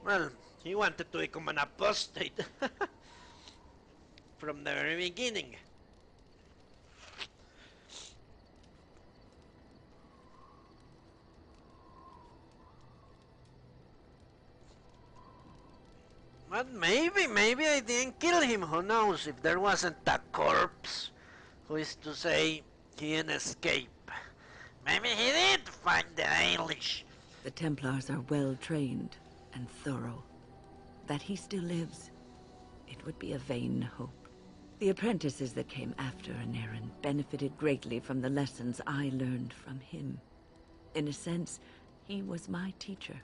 Well, he wanted to become an apostate from the very beginning. But maybe I didn't kill him. Who knows? If there wasn't a corpse, who is to say he didn't escape? Maybe he did find the Eilish. The Templars are well trained and thorough. That he still lives, it would be a vain hope. The apprentices that came after Anarin benefited greatly from the lessons I learned from him. In a sense, he was my teacher,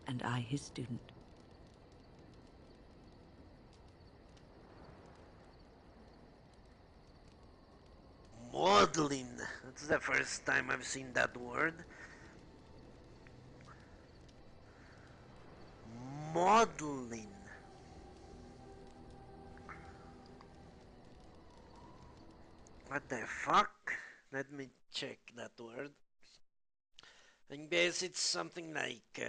and I his student. Maudlin. That's the first time I've seen that word. Maudlin. What the fuck? Let me check that word. I guess it's something like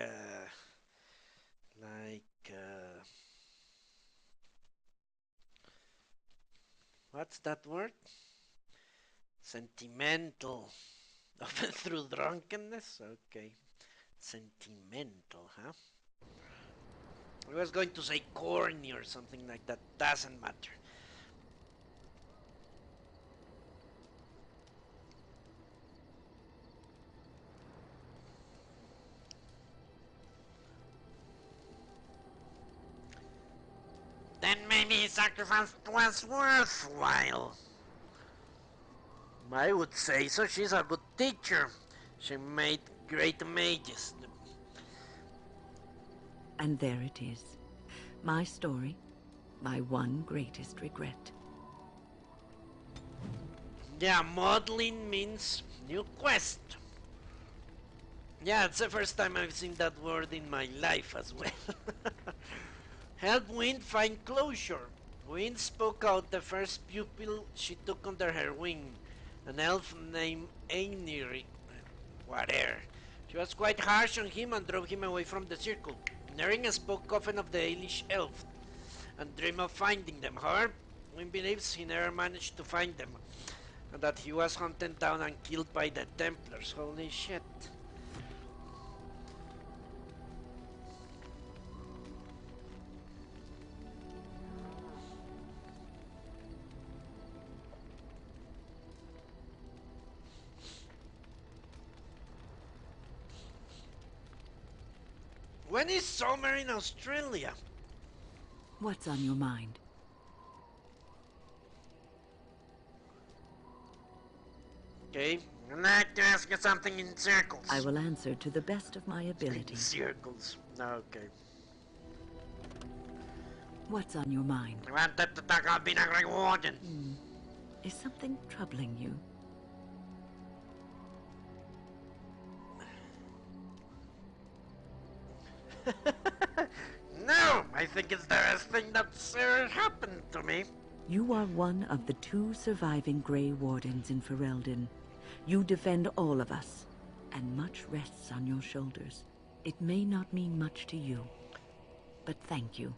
what's that word? Sentimental. Often through drunkenness? Okay. Sentimental, huh? I was going to say corny or something like that. Doesn't matter. Then maybe his sacrifice was worthwhile. I would say so. She's a good teacher. She made great mages. And there it is. My story, my one greatest regret. Yeah, modeling means new quest. Yeah, it's the first time I've seen that word in my life as well. Help Wind find closure. Wind spoke out the first pupil she took under her wing, an elf named Ainiri. Whatever. She was quite harsh on him and drove him away from the circle. Nering spoke often of the Eilish elf and dreamed of finding them. However, Wind believes he never managed to find them, and that he was hunted down and killed by the Templars. Holy shit. When is summer in Australia? What's on your mind? Okay, I'd like to ask you something in circles. I will answer to the best of my ability. In circles. Okay. What's on your mind? I wanted to talk about being a Grey Warden. Is something troubling you? No, I think it's the best thing that's ever happened to me. You are one of the 2 surviving Grey Wardens in Ferelden. You defend all of us, and much rests on your shoulders. It may not mean much to you, but thank you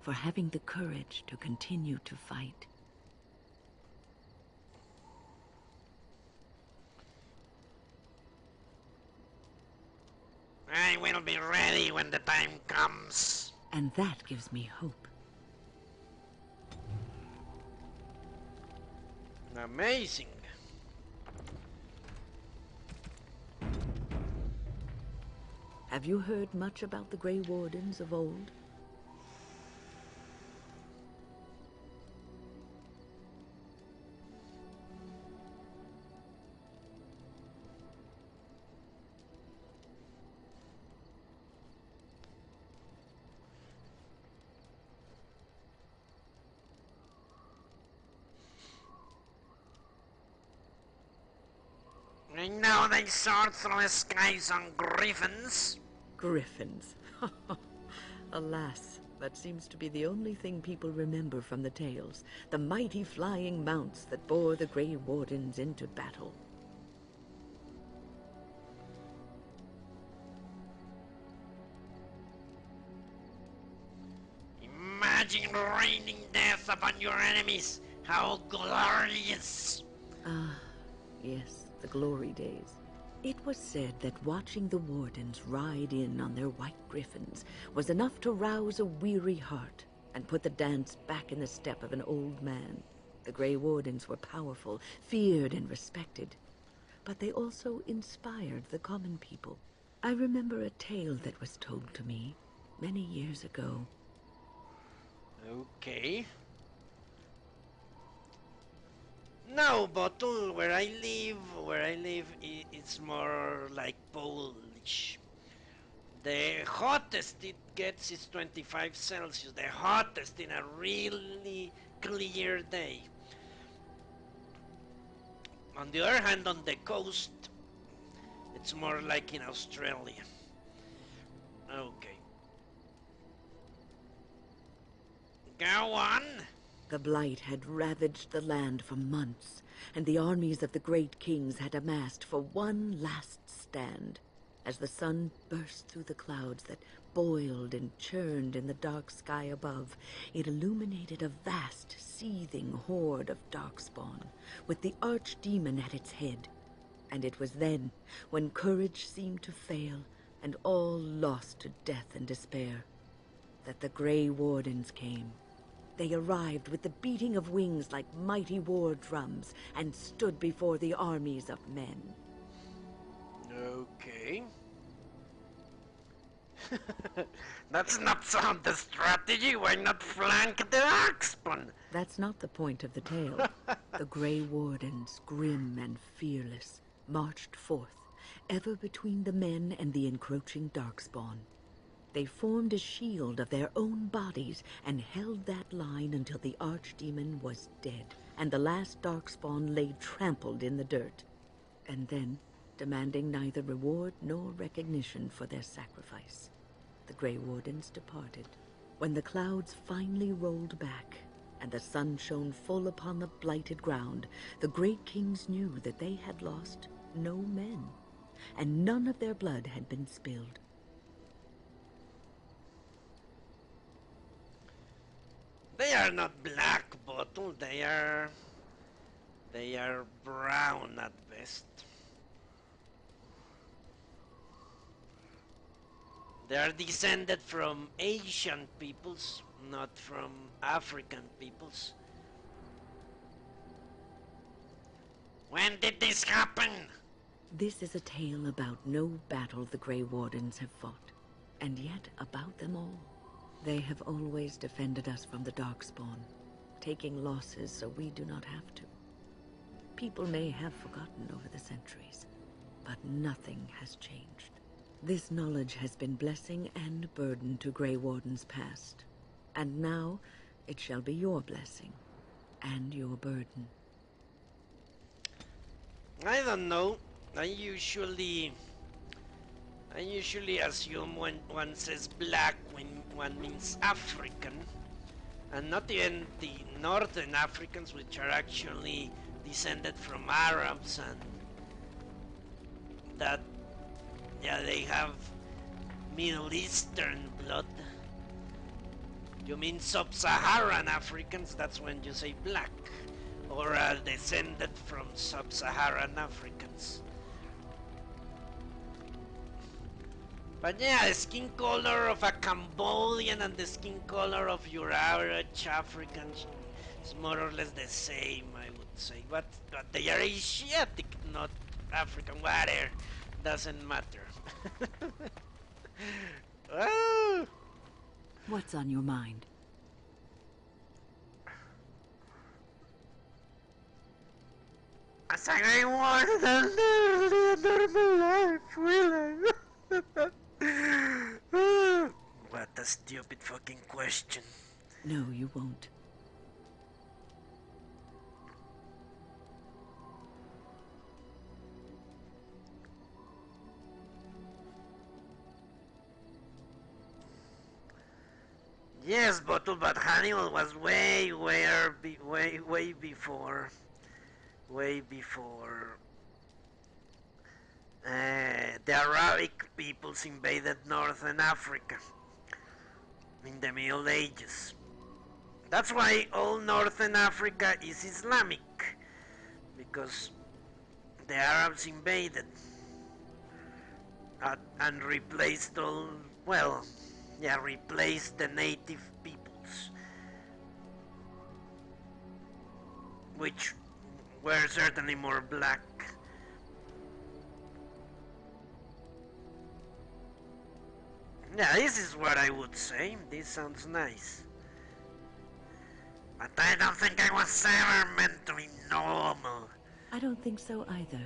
for having the courage to continue to fight. I will be ready when the time comes. And that gives me hope. Amazing. Have you heard much about the Grey Wardens of old? I know they soared through the skies on griffins. Griffins. Alas, that seems to be the only thing people remember from the tales. The mighty flying mounts that bore the Grey Wardens into battle. imagine raining death upon your enemies. How glorious! Ah, yes, the glory days. It was said that watching the wardens ride in on their white griffins was enough to rouse a weary heart and put the dance back in the step of an old man. The Grey Wardens were powerful, feared and respected, but they also inspired the common people. I remember a tale that was told to me many years ago. Okay. No, Bottle, where I live, it's more like Polish. The hottest it gets is 25 Celsius, the hottest in a really clear day. On the other hand, on the coast, it's more like in Australia. Okay. Go on. The blight had ravaged the land for months, and the armies of the great kings had amassed for one last stand. As the sun burst through the clouds that boiled and churned in the dark sky above, it illuminated a vast, seething horde of darkspawn, with the archdemon at its head. And it was then, when courage seemed to fail, and all lost to death and despair, that the Grey Wardens came. They arrived with the beating of wings like mighty war drums and stood before the armies of men. Okay. That's not sound the strategy. Why not flank the Darkspawn? That's not the point of the tale. The Grey Wardens, grim and fearless, marched forth, ever between the men and the encroaching Darkspawn. They formed a shield of their own bodies and held that line until the archdemon was dead, and the last Darkspawn lay trampled in the dirt. And then, demanding neither reward nor recognition for their sacrifice, the Grey Wardens departed. When the clouds finally rolled back, and the sun shone full upon the blighted ground, the great kings knew that they had lost no men, and none of their blood had been spilled. They are not black, Bottle. They are brown at best. They are descended from Asian peoples, not from African peoples. When did this happen? This is a tale about no battle the Grey Wardens have fought, and yet about them all. They have always defended us from the Darkspawn, taking losses so we do not have to. People may have forgotten over the centuries, but nothing has changed. This knowledge has been blessing and burden to Grey Wardens past, and now it shall be your blessing and your burden. I don't know. I usually assume when one says black when one means African, and not even the northern Africans, which are actually descended from Arabs, and that, yeah, they have Middle Eastern blood. You mean sub-Saharan Africans? That's when you say black, or are descended from sub-Saharan Africans. But yeah, the skin color of a Cambodian and the skin color of your average African is more or less the same, I would say. But they are Asiatic, not African. Whatever, doesn't matter. Oh. What's on your mind? As I wanted a normal life, will I? What a stupid fucking question. No, you won't. Yes, Bottle, but Hannibal was way before. Way before the Arabic peoples invaded northern Africa in the Middle Ages. That's why all Northern Africa is Islamic, because the Arabs invaded and replaced all, well, yeah, replaced the native peoples, which were certainly more black. Yeah, this is what I would say. This sounds nice. But I don't think I was ever meant to be normal. I don't think so either.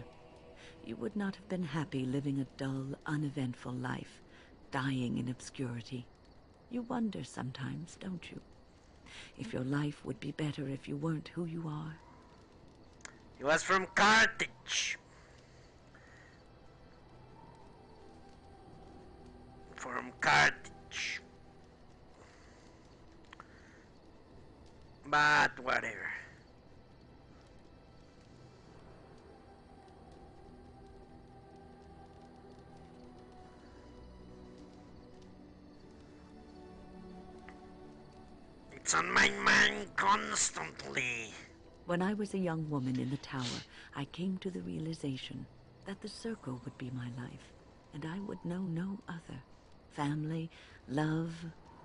You would not have been happy living a dull, uneventful life, dying in obscurity. You wonder sometimes, don't you? If your life would be better if you weren't who you are. He was from Carthage. From Carthage. But whatever. It's on my mind constantly. When I was a young woman in the tower, I came to the realization that the circle would be my life, and I would know no other. Family, love,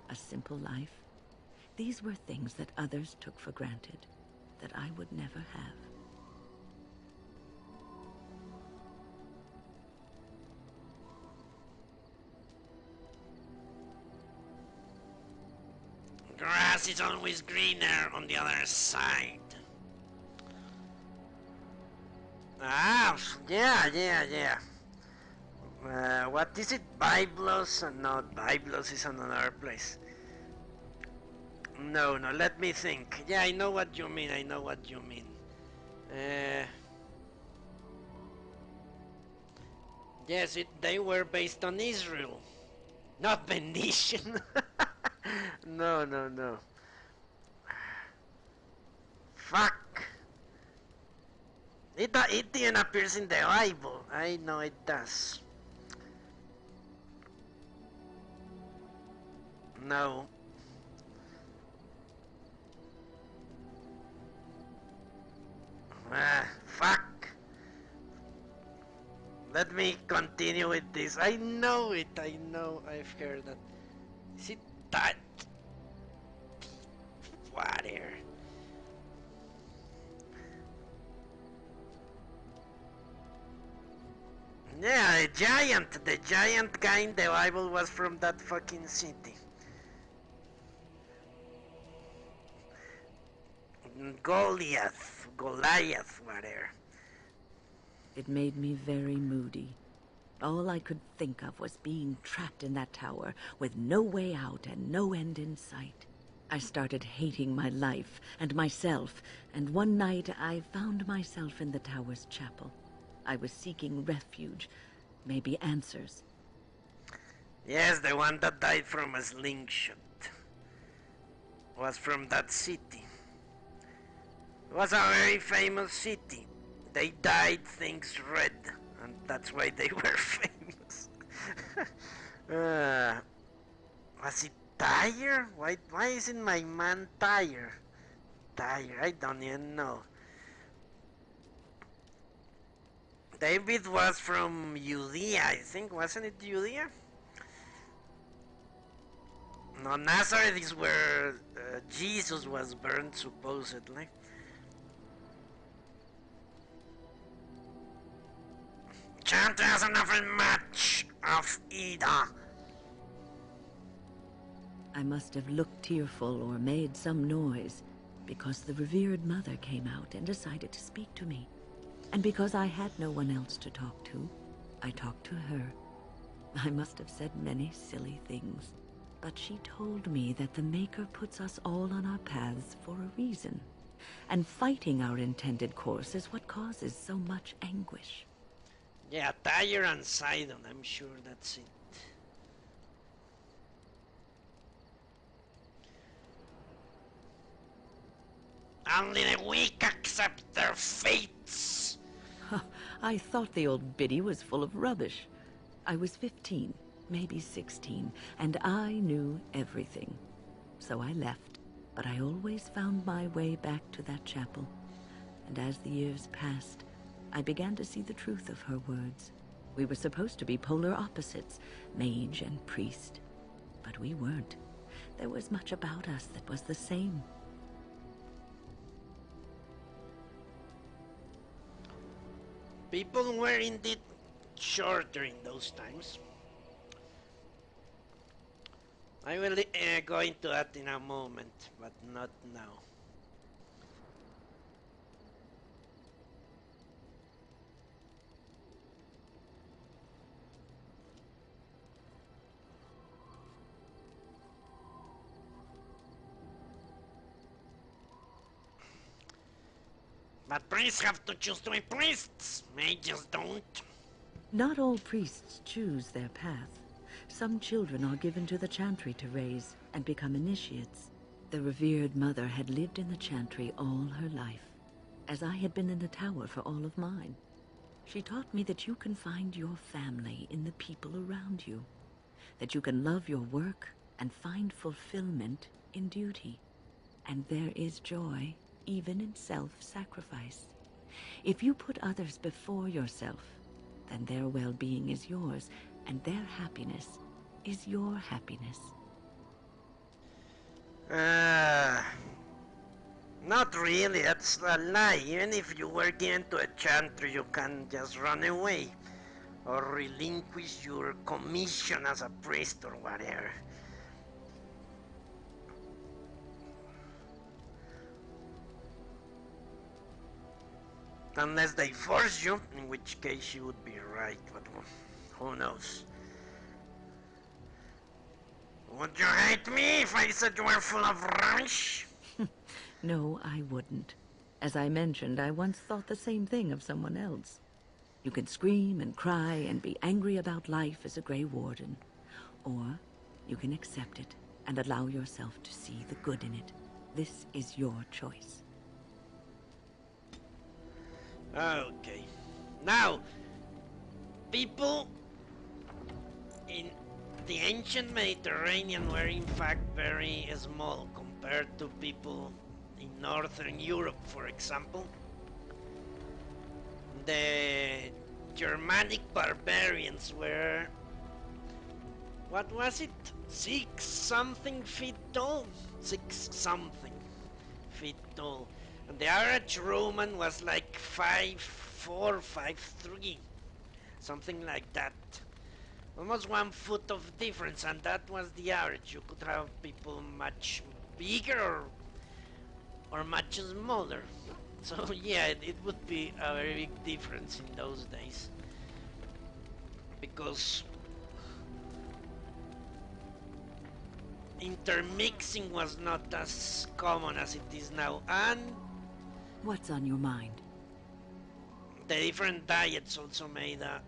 a simple life. These were things that others took for granted, that I would never have. Grass is always greener on the other side. Ah, yeah. What is it? Byblos? No, Byblos is another place. No, let me think. Yeah, I know what you mean, Uh, yes, they were based on Israel, not Venetian. No. Fuck. It didn't appear in the Bible. I know it does. No. Fuck. Let me continue with this. I know it. I know. I've heard that. Is it that? Whatever. Yeah, the giant guy in the Bible was from that fucking city. Goliath, whatever. It made me very moody. All I could think of was being trapped in that tower with no way out and no end in sight. I started hating my life and myself, and one night I found myself in the tower's chapel. I was seeking refuge, maybe answers. Yes, the one that died from a slingshot was from that city. It was a very famous city. They dyed things red, and that's why they were famous. uh, was it Tyre? Why isn't my man Tyre? Tyre, I don't even know. David was from Judea, I think, wasn't it Judea? No, Nazareth is where Jesus was burned, supposedly. Chant has enough much of Ida. I must have looked tearful or made some noise, because the revered mother came out and decided to speak to me. And because I had no one else to talk to, I talked to her. I must have said many silly things, but she told me that the Maker puts us all on our paths for a reason, and fighting our intended course is what causes so much anguish. Yeah, Tyre and Sidon, I'm sure that's it. Only the weak accept their fates. I thought the old biddy was full of rubbish. I was 15, maybe 16, and I knew everything. So I left. But I always found my way back to that chapel, and as the years passed, I began to see the truth of her words. We were supposed to be polar opposites, mage and priest, but we weren't. There was much about us that was the same. People were indeed shorter in those times. I will go into that in a moment, but not now. But priests have to choose to be priests. Mages don't. Not all priests choose their path. Some children are given to the chantry to raise and become initiates. The revered mother had lived in the chantry all her life, as I had been in the tower for all of mine. She taught me that you can find your family in the people around you, that you can love your work and find fulfillment in duty. And there is joy even in self-sacrifice. If you put others before yourself, then their well-being is yours, and their happiness is your happiness. Not really, that's a lie. Even if you were given to a chantry, you can just run away. Or relinquish your commission as a priest or whatever. Unless they force you, in which case you would be right, but who knows. Would you hate me if I said you were full of rubbish? No, I wouldn't. As I mentioned, I once thought the same thing of someone else. You can scream and cry and be angry about life as a Grey Warden. Or you can accept it and allow yourself to see the good in it. This is your choice. Okay. Now, people in the ancient Mediterranean were in fact very small compared to people in Northern Europe, for example. The Germanic barbarians were, what was it? 6 something feet tall? 6 something feet tall. And the average Roman was like 5'4", 5'3", something like that. Almost 1 foot of difference, and that was the average. You could have people much bigger or much smaller. So yeah, it would be a very big difference in those days. Because intermixing was not as common as it is now, and What's on your mind? the different diets also made a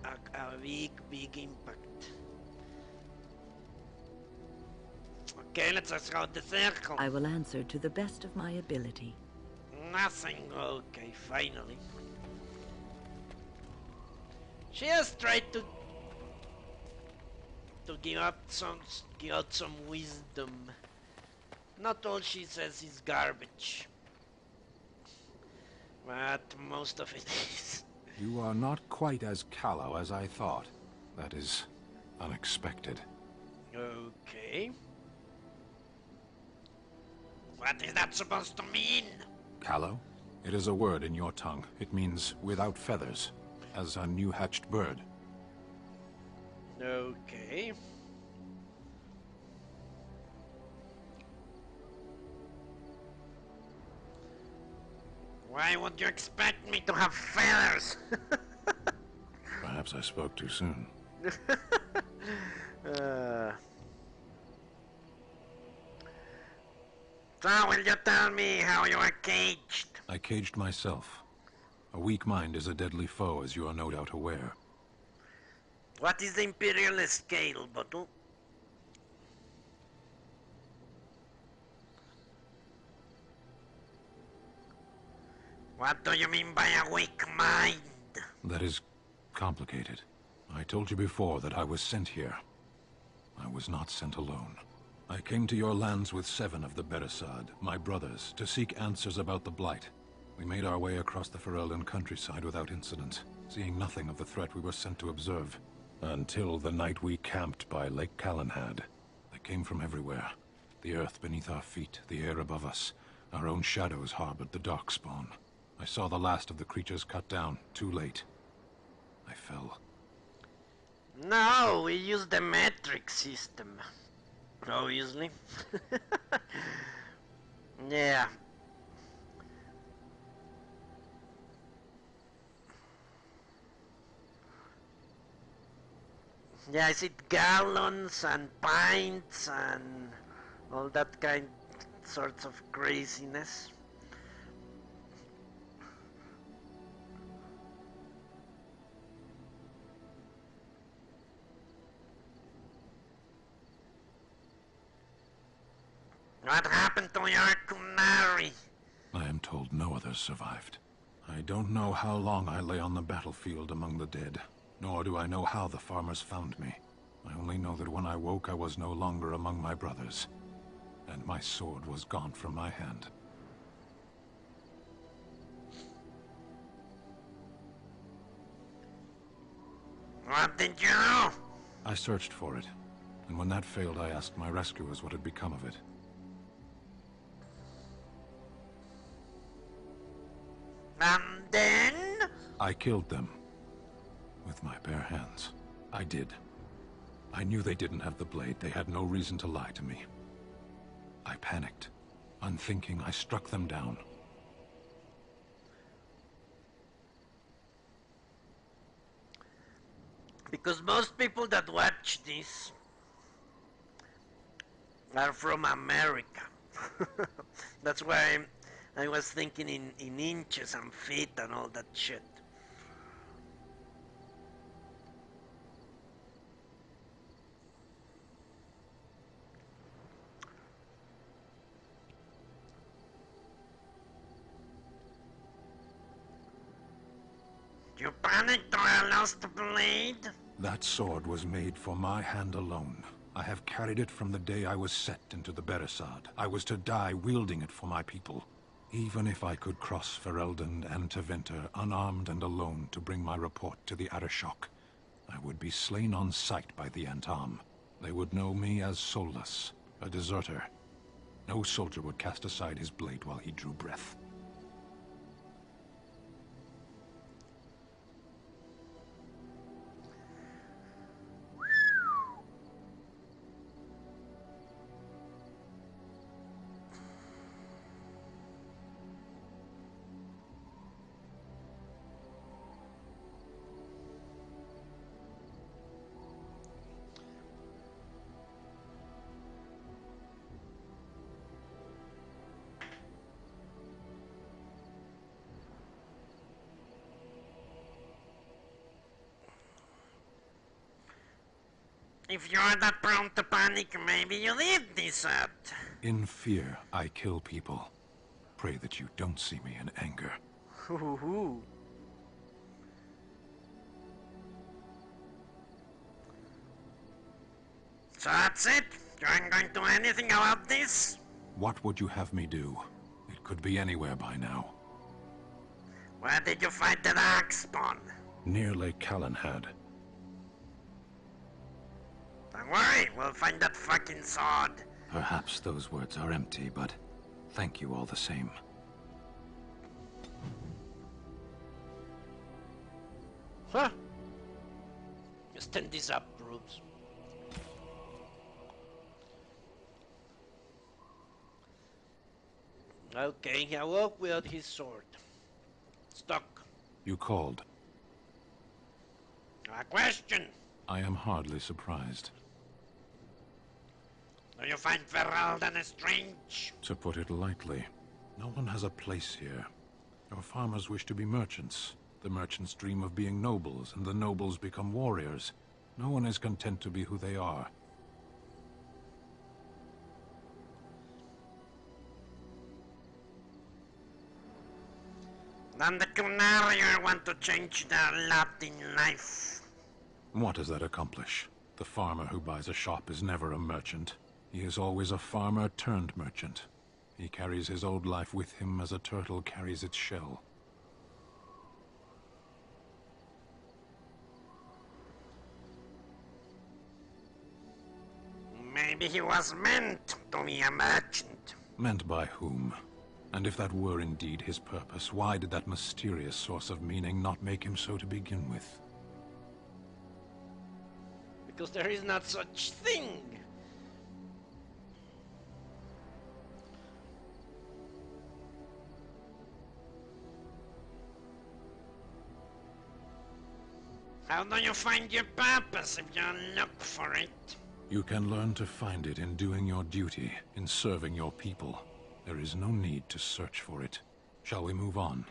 big impact. Okay, let's ask out the circle. I will answer to the best of my ability. Nothing. Okay, finally. She has tried to give out some wisdom. Not all she says is garbage, but most of it is. You are not quite as callow as I thought. That is unexpected. Okay. What is that supposed to mean? Callow? It is a word in your tongue. It means without feathers, as a new-hatched bird. Okay. Why would you expect me to have feathers? Perhaps I spoke too soon. So, will you tell me how you were caged? I caged myself. A weak mind is a deadly foe, as you are no doubt aware. What is the Imperial scale, Batu? What do you mean by a weak mind? That is complicated. I told you before that I was sent here. I was not sent alone. I came to your lands with 7 of the Beresad, my brothers, to seek answers about the Blight. We made our way across the Ferelden countryside without incident, seeing nothing of the threat we were sent to observe. Until the night we camped by Lake Calenhad. They came from everywhere. The earth beneath our feet, the air above us. Our own shadows harbored the Darkspawn. I saw the last of the creatures cut down, too late. I fell. No, we use the metric system. Obviously. Yeah. Yeah, I see gallons and pints and all that kind sorts of craziness. What happened to your Kunari? I am told no others survived. I don't know how long I lay on the battlefield among the dead, nor do I know how the farmers found me. I only know that when I woke I was no longer among my brothers, and my sword was gone from my hand. What did you do? I searched for it, and when that failed I asked my rescuers what had become of it. And then? I killed them. With my bare hands. I did. I knew they didn't have the blade. They had no reason to lie to me. I panicked. Unthinking, I struck them down. Because most people that watch this are from America. That's why I was thinking in inches and feet and all that shit. You panicked or I lost the blade? That sword was made for my hand alone. I have carried it from the day I was set into the Beresad. I was to die wielding it for my people. Even if I could cross Ferelden and Tevinter unarmed and alone to bring my report to the Arashok, I would be slain on sight by the Antam. They would know me as soulless, a deserter. No soldier would cast aside his blade while he drew breath. If you're that prone to panic, maybe you need this at. In fear, I kill people. Pray that you don't see me in anger. Hoo-hoo-hoo. So that's it? You aren't going to do anything about this? What would you have me do? It could be anywhere by now. Where did you fight the Darkspawn? Near Lake Calenhad. Don't worry, we'll find that fucking sword. Perhaps those words are empty, but thank you all the same. Huh? Stand this up, Rubes. Okay, he awoke without his sword. Stuck. You called. A question. I am hardly surprised. Do you find Ferelden strange? To put it lightly, no one has a place here. Your farmers wish to be merchants. The merchants dream of being nobles, and the nobles become warriors. No one is content to be who they are. Then the Kunarier want to change their lot in life. What does that accomplish? The farmer who buys a shop is never a merchant. He is always a farmer turned merchant. He carries his old life with him as a turtle carries its shell. Maybe he was meant to be a merchant. Meant by whom? And if that were indeed his purpose, why did that mysterious source of meaning not make him so to begin with? Because there is not such thing. How do you find your purpose if you look for it? You can learn to find it in doing your duty, in serving your people. There is no need to search for it. Shall we move on?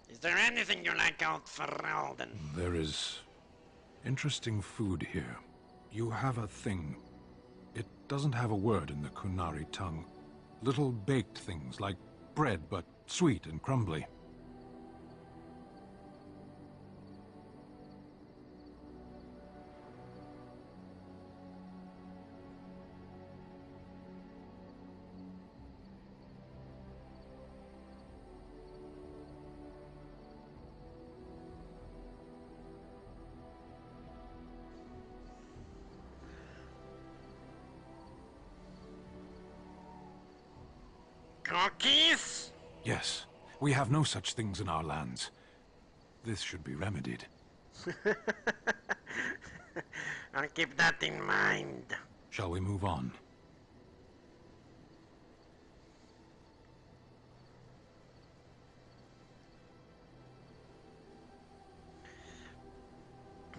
Is there anything you like out for Alden? There is interesting food here. You have a thing. It doesn't have a word in the Kunari tongue. Little baked things like bread, but sweet and crumbly. Cookies? Yes, we have no such things in our lands. This should be remedied. I'll keep that in mind. Shall we move on?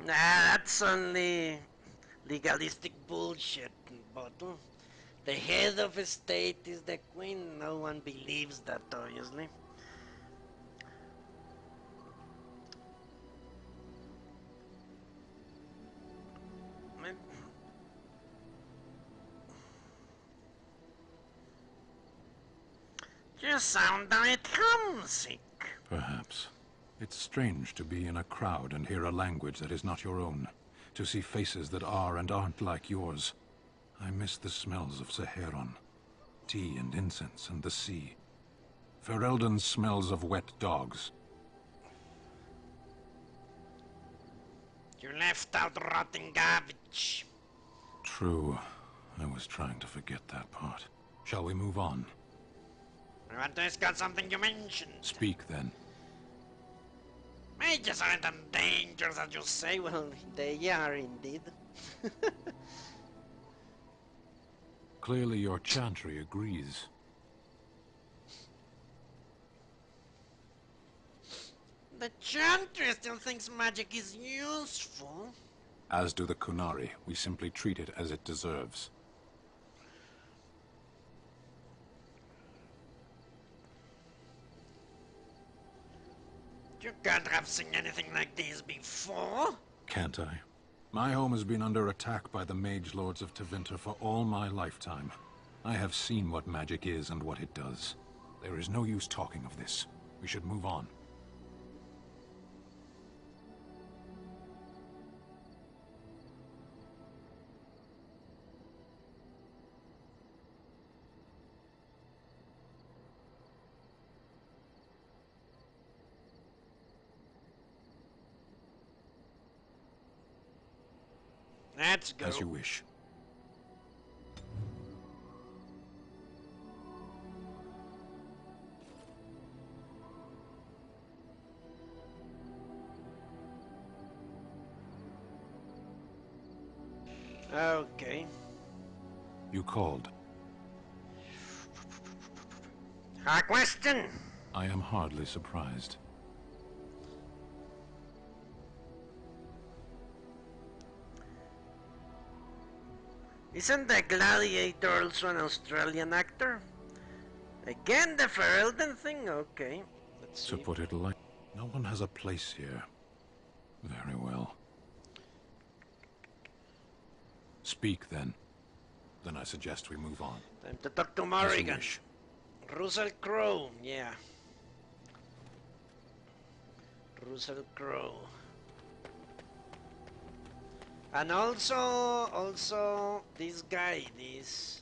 Nah, that's only legalistic bullshit, Bottle. The head of a state is the queen. No one believes that, obviously. You sound a bit homesick. Perhaps. It's strange to be in a crowd and hear a language that is not your own. To see faces that are and aren't like yours. I miss the smells of Saharon. Tea and incense and the sea. Ferelden smells of wet dogs. You left out rotting garbage. True. I was trying to forget that part. Shall we move on? I want to discuss something you mentioned. Speak, then. Mages aren't as dangerous as you say. Well, they are indeed. Clearly your chantry agrees. The Chantry still thinks magic is useful. As do the Kunari. We simply treat it as it deserves. You can't have seen anything like this before. Can't I? My home has been under attack by the Mage Lords of Tevinter for all my lifetime. I have seen what magic is and what it does. There is no use talking of this. We should move on. Let's go. As you wish. Okay. You called. A question? I am hardly surprised. Isn't the Gladiator also an Australian actor? Again, the Ferelden thing? Okay. Let's see. To put it light, no one has a place here. Very well. Speak, then. Then I suggest we move on. Time to talk to As you Morrigan. wish. Russell Crowe, yeah. Russell Crowe. And also this guy, this